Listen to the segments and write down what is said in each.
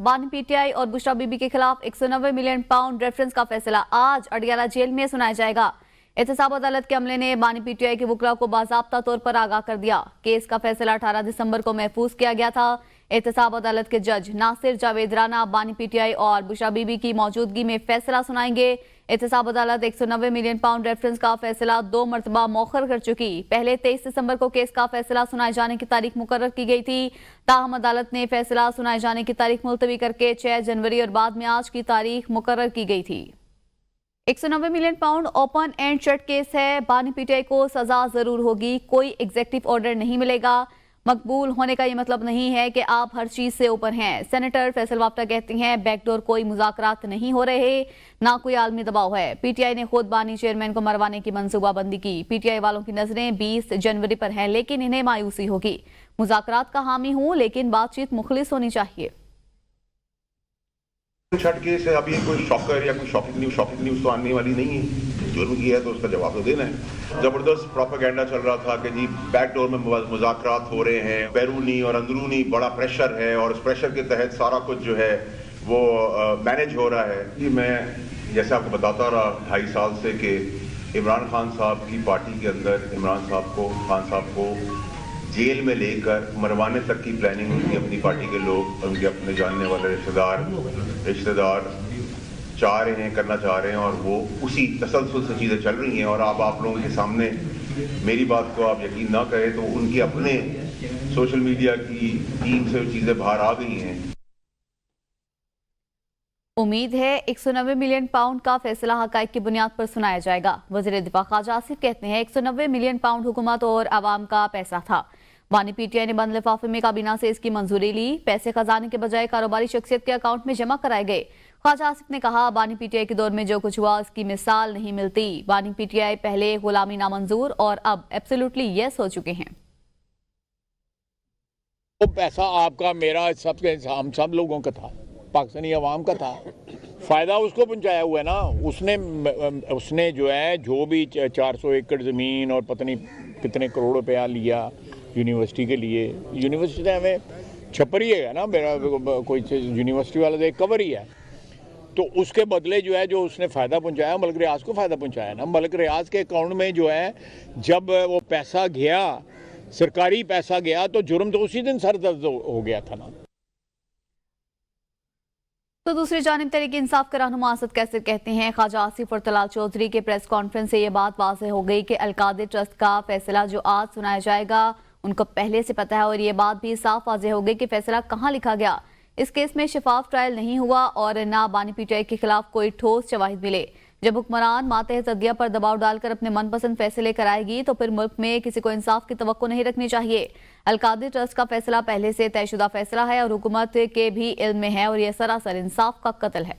बानी पीटीआई और बुशरा बीबी के खिलाफ 190 मिलियन पाउंड रेफरेंस का फैसला आज अडयाला जेल में सुनाया जाएगा। एहतसाब अदालत के अमले ने बानी पीटीआई के वकला को बाज़ाब्ता तौर पर आगाह कर दिया। केस का फैसला 18 दिसंबर को महफूज किया गया था। एहतसाब अदालत के जज नासिर जावेद राना बानी पीटीआई और बुशरा बीबी की मौजूदगी में फैसला सुनाएंगे। एहतसाब अदालत 190 मिलियन पाउंड रेफरेंस का फैसला 2 मरतबा मौखर कर चुकी। पहले 23 दिसंबर को केस का फैसला सुनाए जाने की तारीख मुकर्रर की गई थी। ताहम अदालत ने फैसला सुनाए जाने की तारीख मुलतवी करके 6 जनवरी और बाद में आज की तारीख मुकर्रर की गई थी। 190 million pound open and shut case है। बानी पीटीआई को सजा जरूर होगी, कोई एग्जेक्टिव ऑर्डर नहीं मिलेगा। मकबूल होने का ये मतलब नहीं है कि आप हर चीज से ऊपर हैं। सेनेटर फैसल वाप्टा कहते हैं बैकडोर कोई मुज़ाकरात नहीं हो रहे, ना कोई आलमी दबाव है। पीटीआई ने खुद बानी चेयरमैन को मरवाने की मंसूबाबंदी की। पीटीआई वालों की नजरें 20 जनवरी पर हैं, लेकिन इन्हें मायूसी होगी। मुज़ाकरात का हामी हूं, लेकिन बातचीत मुखलिस होनी चाहिए। शट केस है, अभी कोई शॉकर या कोई शॉकिंग न्यूज तो आने वाली नहीं है। जुर्म किया है तो उसका जवाब तो देना है। जबरदस्त प्रोपेगेंडा चल रहा था कि जी बैकडोर में मुज़ाकरात हो रहे हैं, बैरूनी और अंदरूनी बड़ा प्रेशर है और उस प्रेशर के तहत सारा कुछ जो है वो मैनेज हो रहा है। कि मैं जैसे आपको बताता रहा 2.5 साल से कि इमरान खान साहब की पार्टी के अंदर खान साहब को जेल में लेकर मरवाने तक की प्लानिंग उनकी अपनी पार्टी के लोग, उनके अपने जानने वाले रिश्तेदार करना चाह रहे हैं और वो उसी तसलसल से चीज़ें चल रही हैं। और आप लोगों के सामने मेरी बात को आप यकीन ना करें तो उनके अपने सोशल मीडिया की टीम से चीज़ें बाहर आ गई हैं। उम्मीद है 190 मिलियन पाउंड का फैसला हकाइक की बुनियाद पर सुनाया जाएगा। वज़ीर दिफा ख्वाजा आसिफ कहते हैं 190 मिलियन पाउंड हुकूमत और आवाम का पैसा था। बानी पीटीआई ने बंद लिफाफे में काबीना से इसकी मंजूरी ली। पैसे खजाने के बजाय कारोबारी शख्सियत के अकाउंट में जमा कराए गए। ख्वाजा आसिफ ने कहा बानी पीटीआई के दौर में जो कुछ हुआ उसकी मिसाल नहीं मिलती। बानी पीटीआई पहले गुलामी नामंजूर और अब एब्सोल्युटली यस हो चुके हैं। वो पैसा आपका मेरा हम सब लोगों का था, पाकिस्तानी अवाम का था। फ़ायदा उसको पहुंचाया हुआ है ना। उसने जो है जो भी 400 एकड़ ज़मीन और पता नहीं कितने करोड़ रुपया लिया यूनिवर्सिटी के लिए। यूनिवर्सिटी ने हमें छप्पर ही है ना, मेरा कोई यूनिवर्सिटी वाला तो कवर ही है। तो उसके बदले जो है जो उसने फ़ायदा पहुंचाया मलिक रियाज को फ़ायदा पहुंचाया ना। मलिक रियाज के अकाउंट में जो है जब वो पैसा गया, सरकारी पैसा गया, तो जुर्म तो उसी दिन सर दर्द हो गया था ना। तो दूसरी जानिब तहरीक इंसाफ के रहनुमा असद कैसर कहते हैं ख्वाजा आसिफ और तलाल चौधरी के प्रेस कॉन्फ्रेंस से ये बात वाज़ेह हो गई कि अलकादे ट्रस्ट का फैसला जो आज सुनाया जाएगा उनको पहले से पता है। और ये बात भी साफ वाज़ेह हो गई कि फैसला कहाँ लिखा गया। इस केस में शफाफ ट्रायल नहीं हुआ और ना बानी पीटीआई के खिलाफ कोई ठोस शवाहिद मिले। जब हुक्मरान मातहत अदलिया पर दबाव डालकर अपने मनपसंद फैसले कराएगी तो फिर मुल्क में किसी को इंसाफ की तवक्को नहीं रखनी चाहिए। अलकादी ट्रस्ट का फैसला पहले से तयशुदा फैसला है और हुकूमत के भी इल्म में है और यह सरासर इंसाफ का कत्ल है।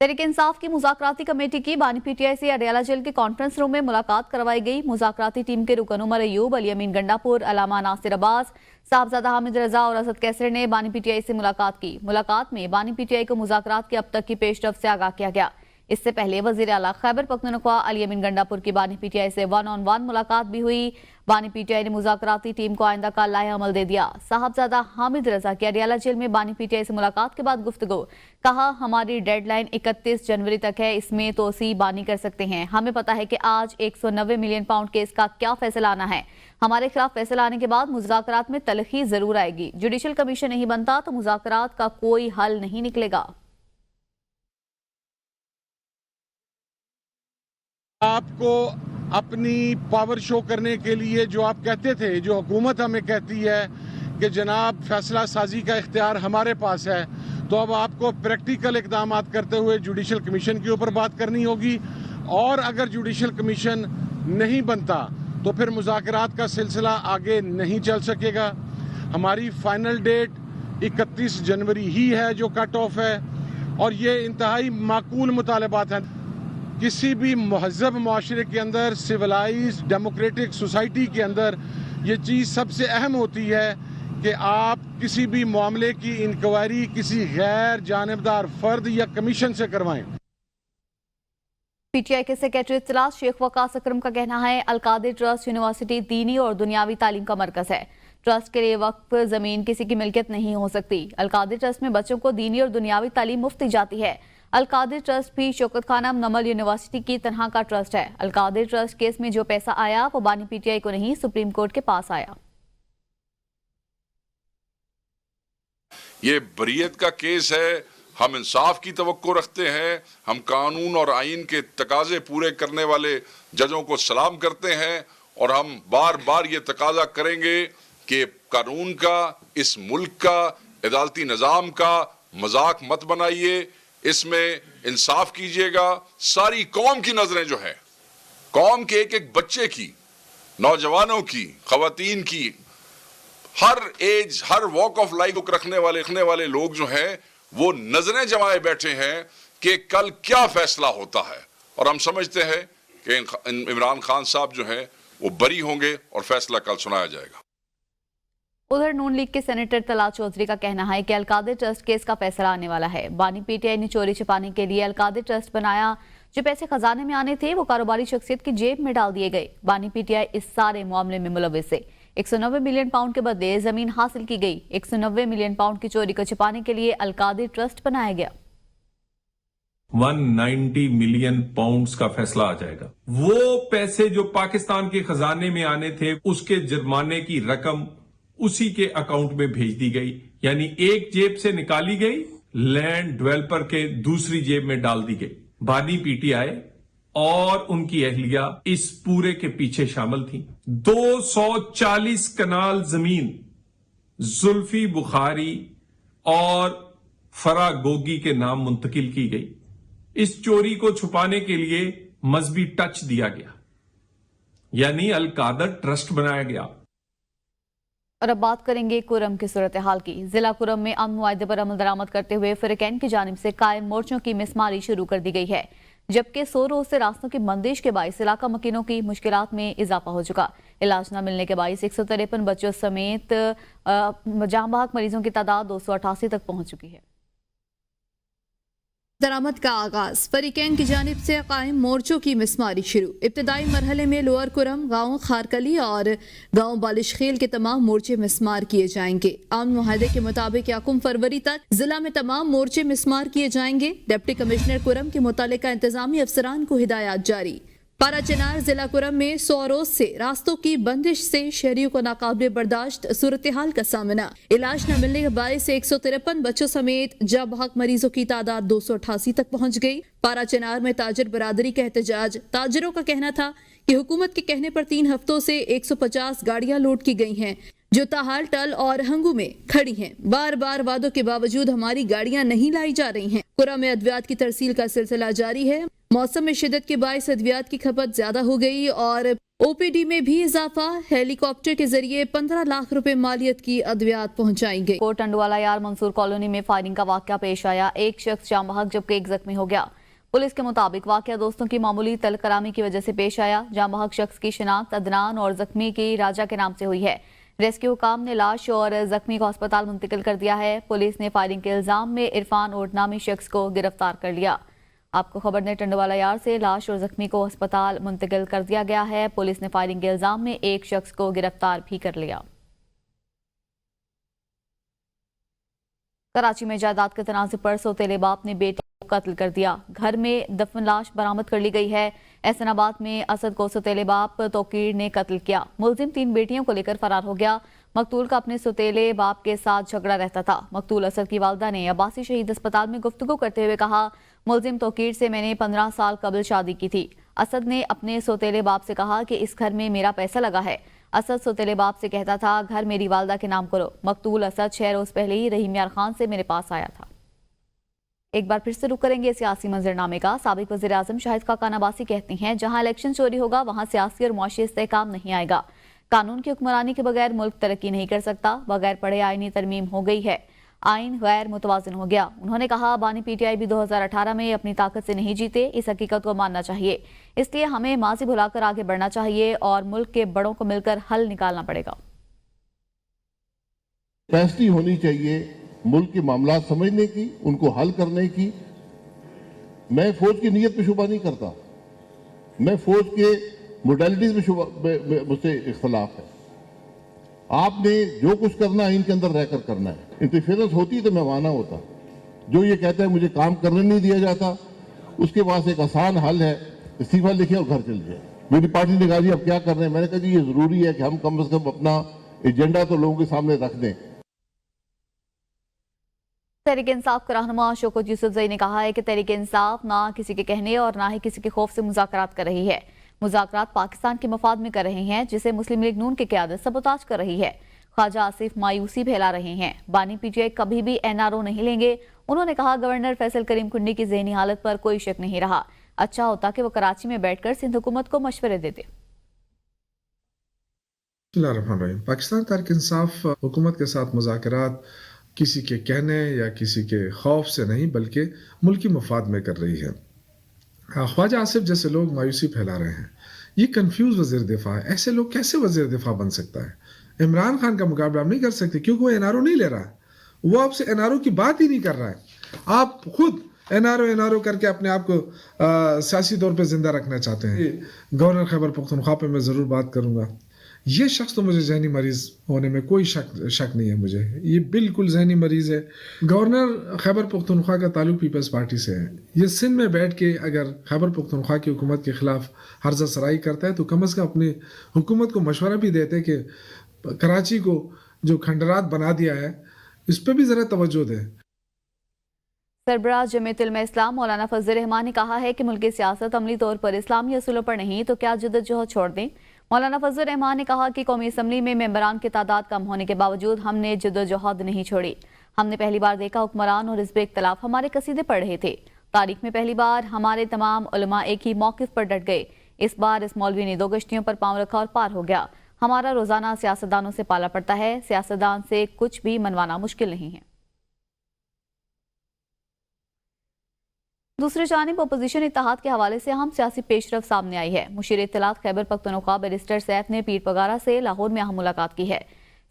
तहरीक इंसाफ की मुज़ाकराती कमेटी की बानी पीटीआई से अडयाला जेल के कॉन्फ्रेंस रूम में मुलाकात करवाई गई। मुज़ाकराती टीम के रुकन उमर अयूब, अली अमीन गंडापुर, अलामा नासिर अब्बास, साहबजादा हामिद रजा और असद कैसर ने बानी पीटीआई से मुलाकात की। मुलाकात में बानी पीटीआई को मुज़ाकरात की अब तक की पेशरफ से आगाह किया गया। इससे पहले वज़ीर आला खैबर पख्तूनख्वा अली अमीन गंडापुर की बानी पीटीआई से 1-on-1 मुलाकात भी हुई। बानी पीटीआई ने मुज़ाकराती टीम को आइंदा का लाहे अमल दे दिया। साहबजादा हामिद रजा की अडयाला जेल में बानी पीटीआई से मुलाकात के बाद गुफ्तगू, कहा हमारी डेडलाइन 31 जनवरी तक है, इसमें तोसी बानी कर सकते हैं। हमें पता है कि आज 190 मिलियन पाउंड केस का क्या फैसला आना है। हमारे खिलाफ फैसला आने के बाद मुज़ाकरात में तलखी जरूर आएगी। जुडिशल कमीशन नहीं बनता तो मुज़ाकरात का कोई हल नहीं निकलेगा। आपको अपनी पावर शो करने के लिए जो आप कहते थे, जो हुकूमत हमें कहती है कि जनाब फैसला साजी का इख्तियार हमारे पास है, तो अब आपको प्रैक्टिकल इकदाम करते हुए जुडिशल कमीशन के ऊपर बात करनी होगी। और अगर जुडिशल कमीशन नहीं बनता तो फिर मुज़ाकरात का सिलसिला आगे नहीं चल सकेगा। हमारी फाइनल डेट 31 जनवरी ही है जो कट ऑफ है और ये इंतहाई माकूल मुतालबात हैं। किसी भी महज़ब मुआशरे के अंदर, सिविलाइज डेमोक्रेटिक सोसाइटी के अंदर ये चीज़ सबसे अहम होती है कि आप किसी भी मामले की इंक्वायरी किसी गैर जानिबदार फर्द या कमीशन से करवाएं। पीटीआई के सेक्रेटरी इत्तलात शेख वकास अकरम का कहना है अलकादिर ट्रस्ट यूनिवर्सिटी दीनी और दुनियावी तालीम का मरकज है। ट्रस्ट के लिए वक्फ जमीन किसी की मिल्कियत नहीं हो सकती। अलकादिर ट्रस्ट में बच्चों को दीनी और दुनियावी तालीम मुफ्त दी जाती है। अलकादिर ट्रस्ट भी शौकत खानम नमल यूनिवर्सिटी की तरह का ट्रस्ट है। अलकादिर ट्रस्ट केस में जो पैसा आया वो बानी पीटीआई को नहीं, सुप्रीम कोर्ट के पास आया। ये बरीयत का केस है, हम इंसाफ की तवक्को रखते हैं, हम कानून और आइन के तकाजे पूरे करने वाले जजों को सलाम करते हैं और हम बार बार ये तकाजा करेंगे कि कानून का, इस मुल्क का, अदालती निज़ाम का मजाक मत बनाइए, इसमें इंसाफ कीजिएगा। सारी कौम की नजरें जो है, कौम के एक एक बच्चे की, नौजवानों की, खवातीन की, हर एज, हर वॉक ऑफ लाइफ को रखने वाले लोग जो हैं वो नजरें जमाए बैठे हैं कि कल क्या फैसला होता है। और हम समझते हैं कि इमरान खान साहब जो हैं वो बरी होंगे और फैसला कल सुनाया जाएगा। उधर नून लीग के सेनेटर तलात चौधरी का कहना है कि अलकादिर ट्रस्ट केस का फैसला आने वाला है। बानी पीटीआई ने चोरी छिपाने के लिए अलकादिर ट्रस्ट बनाया। जो पैसे खजाने में आने थे वो कारोबारी शख्सियत की जेब में डाल दिए गए। बानी पीटीआई इस सारे मामले में मुलव्विस है। 190 मिलियन पाउंड के बदले जमीन हासिल की गई। 190 मिलियन पाउंड की चोरी को छिपाने के लिए अलकादिर ट्रस्ट बनाया गया। 190 मिलियन पाउंड्स का फैसला आ जाएगा। वो पैसे जो पाकिस्तान के खजाने में आने थे उसके जुर्माने की रकम उसी के अकाउंट में भेज दी गई, यानी एक जेब से निकाली गई, लैंड डेवलपर के दूसरी जेब में डाल दी गई। बानी पीटीआई और उनकी अहलिया इस पूरे के पीछे शामिल थी। 240 कनाल जमीन जुल्फी बुखारी और फरा गोगी के नाम मुंतकिल की गई। इस चोरी को छुपाने के लिए मजहबी टच दिया गया, यानी अलकादिर ट्रस्ट बनाया गया। और अब बात करेंगे कुरम की सूरत हाल की। जिला कुरम में अमन मुआहदे पर अमल दरामद करते हुए फिरकैन की जानिब से कायम मोर्चों की मिसमारी शुरू कर दी गई है, जबकि 100 रोज से रास्तों की बंदिश के बायस इलाका मकीनों की मुश्किलात में इजाफा हो चुका। इलाज न मिलने के बायस 153 बच्चों समेत जाम बहक मरीजों की तादाद 288 तक पहुंच चुकी है। दरामद का आगाज। फरीकैन की जानिब से कायम मोर्चों की मिसमारी शुरू। इब्तदाई मरहले में लोअर कुरम, गाँव खारकली और गाँव बालिशखेल के तमाम मोर्चे मिसमार किए जाएंगे। अमन मुआहदे के मुताबिक 1 फरवरी तक जिला में तमाम मोर्चे मिसमार किए जाएंगे। डिप्टी कमिश्नर कुरम के मुतालिका इंतजामी अफसरान को हिदायत जारी। पारा चनार जिला कुरम में 100 रोज से रास्तों की बंदिश से शहरियों को नाकाबिले बर्दाश्त सूरत हाल का सामना। इलाज न मिलने के बायस से 153 बच्चों समेत जाम बहक मरीजों की तादाद 288 तक पहुंच गई। पारा चनार में ताजर बरादरी का एहतजाज। ताजरों का कहना था कि हुकूमत के कहने पर 3 हफ्तों से 150 गाड़ियां लूट की गई हैं, जो ताहाल टल और हंगू में खड़ी हैं। बार बार वादों के बावजूद हमारी गाड़ियां नहीं लाई जा रही हैं। कुरा में अद्वियात की तरसील का सिलसिला जारी है। मौसम में शिद्दत के बायस अद्वियात की खपत ज्यादा हो गई और ओपीडी में भी इजाफा। हेलीकॉप्टर के जरिए 15 लाख रुपए मालियत की अद्वियात पहुंचाई गई। कोट टंडवाला यार मंसूर कॉलोनी में फायरिंग का वाकया पेश आया। एक शख्स जाम बहक जबकि एक जख्मी हो गया। पुलिस के मुताबिक वाकया दोस्तों की मामूली तलकरामी की वजह से पेश आया। जाम बहक शख्स की शिनाख्त अदनान और जख्मी की राजा के नाम से हुई है। रेस्क्यू हुकाम ने लाश और जख्मी को अस्पताल मुंतकिल कर दिया है। पुलिस ने फायरिंग के इल्जाम में इरफान ओट नामी शख्स को गिरफ्तार कर लिया। आपको खबर ने टंडवाला यार से लाश और जख्मी को अस्पताल मुंतकिल कर दिया गया है। पुलिस ने फायरिंग के इल्जाम में एक शख्स को गिरफ्तार भी कर लिया। कराची में जायदाद के तनाज़े पर सौतेले बाप ने बेटी को कत्ल कर दिया। घर में दफन लाश बरामद कर ली गई है। एहसनाबाद में असद को सौतेले बाप तोकीर ने कत्ल किया। मुलजिम 3 बेटियों को लेकर फरार हो गया। मकतूल का अपने सौतेले बाप के साथ झगड़ा रहता था। मकतूल असद की वालदा ने अब्बासी शहीद अस्पताल में गुफ्तगू करते हुए कहा, मुलजिम तोकीर से मैंने 15 साल कबल शादी की थी। असद ने अपने सौतेले बाप से कहा कि इस घर में मेरा पैसा लगा है। असद सौतेले बाप से कहता था, घर मेरी वालदा के नाम करो। मकतूल असद 6 रोज पहले ही रहीम यार खान से मेरे पास आया था। एक बार फिर से रुक करेंगे सियासी मंजरनामे का। साबिक वज़ीर आज़म शाहिद खाकान अब्बासी कहती हैं, जहां इलेक्शन चोरी होगा वहां सियासी और मुआशी इस्तेहकाम नहीं आएगा। कानून की हुक्मरानी के बगैर मुल्क तरक्की नहीं कर सकता। बगैर पढ़े आईनी तरमीम हो गई है, आइन गैर मुतवाज़िन हो गया। उन्होंने कहा, बानी पीटीआई भी 2018 में अपनी ताकत से नहीं जीते। इस हकीकत को मानना चाहिए। इसलिए हमें माजी भुलाकर आगे बढ़ना चाहिए और मुल्क के बड़ों को मिलकर हल निकालना पड़ेगा। कैपेसिटी होनी चाहिए मुल्क के मामला समझने की, उनको हल करने की। मैं फौज की नीयत पे शुबा नहीं करता, میں فوج کے موڈیلٹیز میں مجھ سے اختلاف ہے. آپ نے جو کچھ کرنا ہے ان کے اندر رہ کر کرنا ہے. انٹرفیئرنس ہوتی تو میں مانا ہوتا. جو یہ کہتا ہے مجھے کام کرنے نہیں دیا جاتا, اس کے پاس ایک آسان حل ہے, استعفیٰ لکھے اور گھر چل جائے. میری پارٹی نے کہا جی اب کیا کر رہے ہیں؟ میں نے کہا جی یہ ضروری ہے کہ ہم کم از کم اپنا ایجنڈا تو لوگوں کے سامنے رکھ دیں. تحریک انصاف کے رہنما شوکت یوسف زئی نے کہا ہے کہ تحریک انصاف نہ کسی کے کہنے اور نہ ہی کسی کے خوف سے مذاکرات کر رہی ہے. مذاکرات پاکستان کے مفاد میں کر رہے ہیں, جسے مسلم لیگ نون کی قیادت سبوتاج کر رہی ہے. خواجہ آصف مایوسی پھیلا رہے ہیں. بانی پی ٹی آئی کبھی بھی NRO نہیں لیں گے. انہوں نے کہا گورنر فیصل کریم کنڈی کی ذہنی حالت پر کوئی شک نہیں رہا. اچھا ہوتا کہ وہ کراچی میں بیٹھ کر سندھ حکومت کو مشورے دیتے. بسم اللہ الرحمن الرحیم. پاکستان تحریک انصاف حکومت کے ساتھ مذاکرات کسی کے کہنے یا کسی کے خوف سے نہیں بلکہ ملکی مفاد میں کر رہی ہے. خواجہ آصف جیسے لوگ مایوسی پھیلا رہے ہیں. یہ کنفیوز وزیر دفاع ہے. ایسے لوگ کیسے وزیر دفاع بن سکتا ہے؟ عمران خان کا مقابلہ آپ نہیں کر سکتے کیونکہ وہ NRO نہیں لے رہا ہے. وہ آپ سے NRO کی بات ہی نہیں کر رہا ہے. آپ خود NRO کر کے اپنے آپ کو سیاسی طور پہ زندہ رکھنا چاہتے ہیں. گورنر خیبر پختونخوا پہ میں ضرور بات کروں گا. یہ شخص تو مجھے ذہنی مریض ہونے میں کوئی شک نہیں ہے. مجھے یہ بالکل ذہنی مریض ہے. گورنر خیبر پختونخوا کا تعلق پیپلز پارٹی سے ہے. یہ سندھ میں بیٹھ کے اگر خیبر پختونخوا کی حکومت کے خلاف ہرزہ سرائی کرتا ہے تو کم از کم اپنی حکومت کو مشورہ بھی دیتے کہ کراچی کو جو کھنڈرات بنا دیا ہے اس پہ بھی ذرا توجہ دیں. سربراہ جمعیت علماء اسلام مولانا فضل الرحمان نے کہا ہے کہ ملک کی سیاست عملی طور پر اسلامی اصولوں پر نہیں تو کیا جدوجہد چھوڑ دیں. مولانا فضل الرحمان نے کہا کہ قومی اسمبلی میں ممبران کی تعداد کم ہونے کے باوجود ہم نے جدوجہد نہیں چھوڑی. ہم نے پہلی بار دیکھا حکمران اور حزب اختلاف ہمارے قصیدے پڑھ رہے تھے. تاریخ میں پہلی بار ہمارے تمام علماء ایک ہی موقف پر ڈٹ گئے. اس بار اس مولوی نے 2 کشتیوں پر پاؤں رکھا اور پار ہو گیا. ہمارا روزانہ سیاستدانوں سے پالا پڑتا ہے. سیاستدان سے کچھ بھی منوانا مشکل نہیں ہے. دوسری جانب اپوزیشن اتحاد کے حوالے سے اہم سیاسی پیش رفت سامنے آئی ہے. مشیر اطلاعات خیبر پختونخوا بیرسٹر سیف نے پیر پگارا سے لاہور میں اہم ملاقات کی ہے.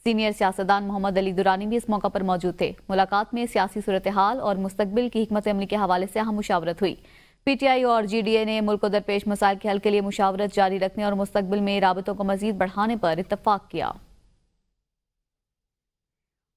سینئر سیاستدان محمد علی درانی بھی اس موقع پر موجود تھے. ملاقات میں سیاسی صورتحال اور مستقبل کی حکمت عملی کے حوالے سے اہم مشاورت ہوئی. PTI اور GDA نے ملک کو درپیش مسائل کے حل کے لیے مشاورت جاری رکھنے اور مستقبل میں رابطوں کو مزید بڑھانے پر اتفاق کیا.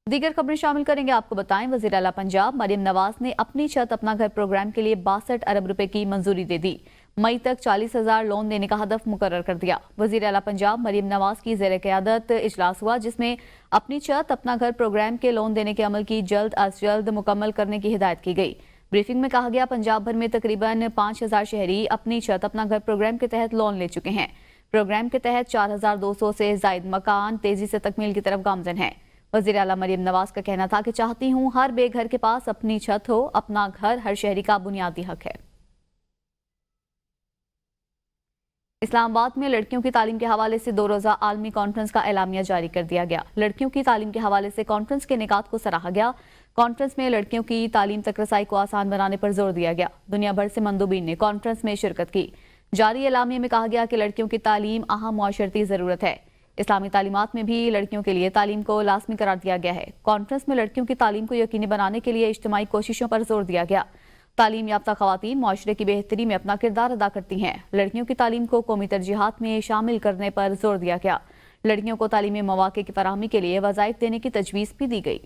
دیگر خبریں شامل کریں گے. آپ کو بتائیں وزیر اعلیٰ پنجاب مریم نواز نے اپنی چھت اپنا گھر پروگرام کے لیے 62 ارب روپے کی منظوری دے دی. مئی تک 40,000 لون دینے کا ہدف مقرر کر دیا. وزیر اعلیٰ پنجاب مریم نواز کی زیر قیادت اجلاس ہوا جس میں اپنی چھت اپنا گھر پروگرام کے لون دینے کے عمل کی جلد از جلد مکمل کرنے کی ہدایت کی گئی. بریفنگ میں کہا گیا پنجاب بھر میں تقریباً 5,000 شہری اپنی چھت اپنا گھر پروگرام کے تحت لون لے چکے ہیں. پروگرام کے تحت 4,200 سے زائد مکان تیزی سے تکمیل کی طرف گامزن ہیں. وزیر اعلیٰ مریم نواز کا کہنا تھا کہ چاہتی ہوں ہر بے گھر کے پاس اپنی چھت ہو. اپنا گھر ہر شہری کا بنیادی حق ہے. اسلام آباد میں لڑکیوں کی تعلیم کے حوالے سے 2 روزہ عالمی کانفرنس کا اعلامیہ جاری کر دیا گیا. لڑکیوں کی تعلیم کے حوالے سے کانفرنس کے نکات کو سراہا گیا. کانفرنس میں لڑکیوں کی تعلیم تک رسائی کو آسان بنانے پر زور دیا گیا. دنیا بھر سے مندوبین نے کانفرنس میں شرکت کی. جاری اعلامیے میں کہا گیا کہ لڑکیوں کی تعلیم اہم معاشرتی ضرورت ہے. اسلامی تعلیمات میں بھی لڑکیوں کے لیے تعلیم کو لازمی قرار دیا گیا ہے. کانفرنس میں لڑکیوں کی تعلیم کو یقینی بنانے کے لیے اجتماعی کوششوں پر زور دیا گیا. تعلیم یافتہ خواتین معاشرے کی بہتری میں اپنا کردار ادا کرتی ہیں. لڑکیوں کی تعلیم کو قومی ترجیحات میں شامل کرنے پر زور دیا گیا. لڑکیوں کو تعلیمی مواقع کی فراہمی کے لیے وظائف دینے کی تجویز بھی دی گئی.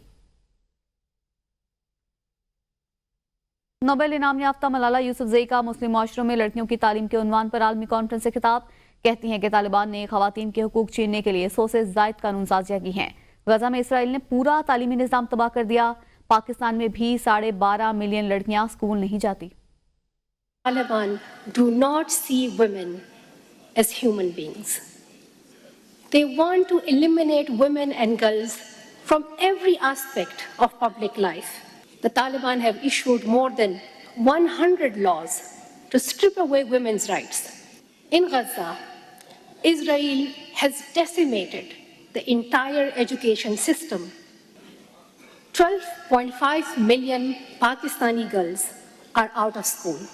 نوبل انعام یافتہ ملالہ یوسفزئی کا مسلم معاشروں میں لڑکیوں کی تعلیم کے عنوان پر عالمی کانفرنس سے خطاب. کہتی ہیں کہ طالبان نے خواتین کے حقوق چھیننے کے لیے 100 سے زائد قانون سازیاں کی ہیں. غزہ میں اسرائیل نے پورا تعلیمی نظام تباہ کر دیا. پاکستان میں بھی 12.5 ملین لڑکیاں اسکول نہیں جاتی. Taliban do not see women as human beings. They want to eliminate women and girls from every aspect of public life. The Taliban have issued more than 100 laws to strip away women's rights. In Gaza, Israel has decimated the entire education system. 12.5 million Pakistani girls are out of school.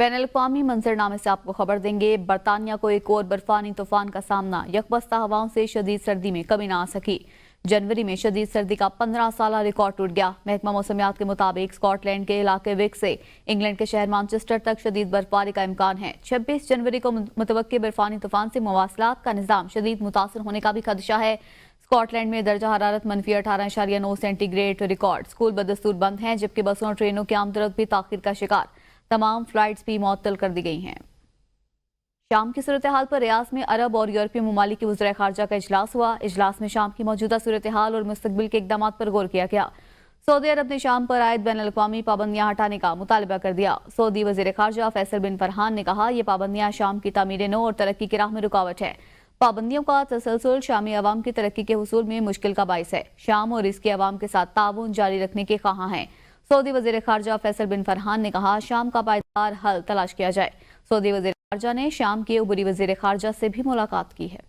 بین الاقوامی منظرنامے سے آپ کو خبر دیں گے. برطانیہ کو ایک اور برفانی طوفان کا سامنا. یکبستہ ہواؤں سے شدید سردی میں کمی نہ آ سکی. जनवरी में शदीद सर्दी का 15 साला रिकॉर्ड टूट गया। महकमा मौसमियात के मुताबिक स्कॉटलैंड के इलाके विक से इंग्लैंड के शहर मैनचेस्टर तक शदीद बर्फबारी का इम्कान है। 26 जनवरी को मुतवक्के बर्फानी तूफान से मवासलात का निज़ाम शदीद मुतासर होने का भी खदशा है। स्कॉटलैंड में दर्जा हरारत -18.9 सेंटीग्रेड रिकॉर्ड। स्कूल बदस्तूर बंद हैं, जबकि बसों और ट्रेनों की आमदरफ्त भी ताखिर का शिकार। तमाम फ्लाइट्स भी मुअत्तल कर दी गई हैं। शाम की सूरत हाल पर रियाद में अरब और यूरोपीय ममालिक के वज़ीर ख़ारजा का इजलास हुआ। इजलास में शाम की मौजूदा सूरत हाल और मुस्तकबिल के इक़दामात पर गौर किया गया। सऊदी अरब ने शाम पर आयद बैन अल-अक़वामी पाबंदियां हटाने का मुतालबा कर दिया। सऊदी वज़ीर ख़ारजा फैसल बिन फरहान ने कहा, ये पाबंदियां शाम की तामीर नौ और तरक्की की राह में रुकावट है। पाबंदियों का तसलसल शामी अवाम की तरक्की के हुसूल में मुश्किल का बाइस है। शाम और इसके अवाम के साथ ताउन जारी रखने के ख़्वाहां हैं। सऊदी वज़ीर ख़ारजा फैसल बिन फरहान ने कहा, शाम का पायदार हल तलाश किया जाए। सऊदी वज़ीर ख़ारजा ने शाम के उबरी वज़ीर ख़ारजा से भी मुलाकात की है।